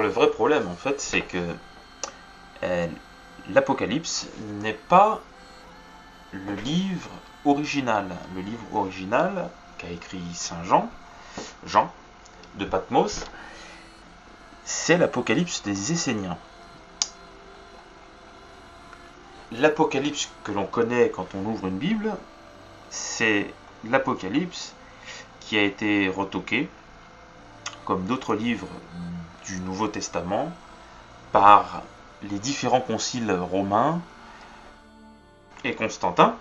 le vrai problème, en fait, c'est que euh, l'Apocalypse n'est pas le livre original. Le livre original qu'a écrit Saint Jean, Jean de Patmos, c'est l'Apocalypse des Esséniens. L'Apocalypse que l'on connaît quand on ouvre une Bible, c'est l'Apocalypse qui a été retoqué, comme d'autres livres du Nouveau Testament, par les différents conciles romains. Et Constantin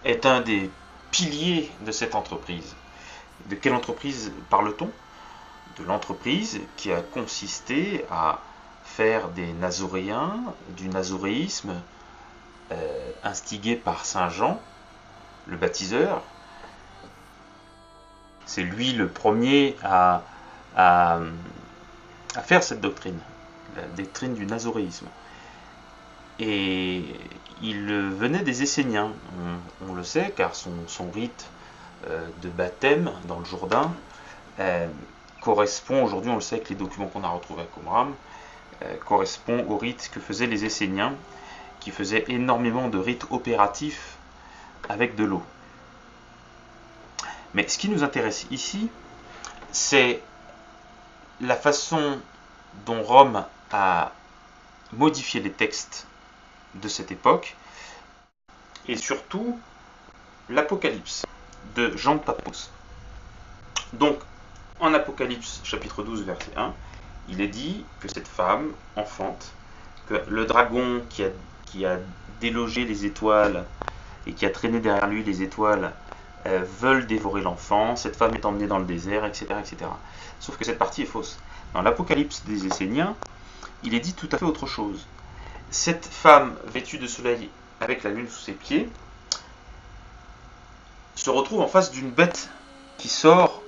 est un des piliers de cette entreprise. De quelle entreprise parle-t-on? De l'entreprise qui a consisté à faire des nazoréens, du nazoréisme, instigé par Saint Jean, le baptiseur. C'est lui le premier à faire cette doctrine, la doctrine du nazoréisme. Et il venait des Esséniens, on le sait, car son rite de baptême dans le Jourdain correspond, aujourd'hui on le sait avec les documents qu'on a retrouvés à Qumran, correspond au rite que faisaient les Esséniens, qui faisaient énormément de rites opératifs avec de l'eau. Mais ce qui nous intéresse ici, c'est la façon dont Rome a modifié les textes de cette époque, et surtout l'Apocalypse de Jean de Patmos. Donc, en Apocalypse chapitre 12, verset 1, il est dit que cette femme enfante, que le dragon qui a délogé les étoiles et qui a traîné derrière lui les étoiles veulent dévorer l'enfant, cette femme est emmenée dans le désert, etc., etc. Sauf que cette partie est fausse. Dans l'Apocalypse des Esséniens, il est dit tout à fait autre chose. Cette femme vêtue de soleil avec la lune sous ses pieds se retrouve en face d'une bête qui sort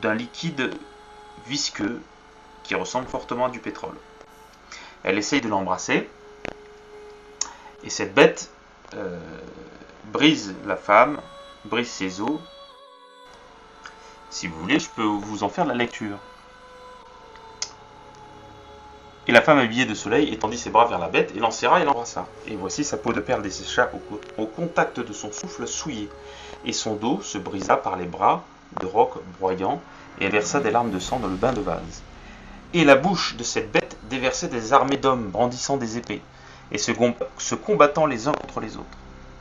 d'un liquide visqueux qui ressemble fortement à du pétrole. Elle essaye de l'embrasser et cette bête brise la femme, brise ses os. Si vous voulez, je peux vous en faire la lecture. Et la femme habillée de soleil étendit ses bras vers la bête et l'enserra et l'embrassa. Et voici sa peau de perle dessécha au contact de son souffle souillé. Et son dos se brisa par les bras de roc broyant et elle versa des larmes de sang dans le bain de vase. Et la bouche de cette bête déversait des armées d'hommes brandissant des épées et se combattant les uns contre les autres.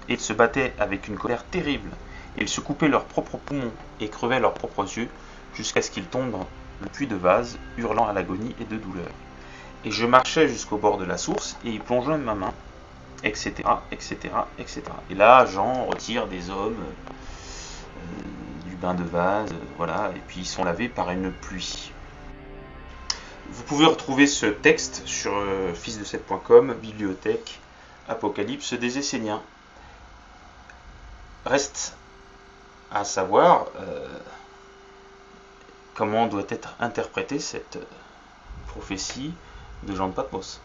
Et ils se battaient avec une colère terrible. Ils se coupaient leurs propres poumons et crevaient leurs propres yeux jusqu'à ce qu'ils tombent dans le puits de vase, hurlant à l'agonie et de douleur. Et je marchais jusqu'au bord de la source et y plongeais ma main, etc., etc., etc. Et là, Jean retire des hommes du bain de vase, voilà, et puis ils sont lavés par une pluie. Vous pouvez retrouver ce texte sur fils-de-7.com, bibliothèque, Apocalypse des Esséniens. Reste à savoir comment doit être interprétée cette prophétie de Jean de Patmos.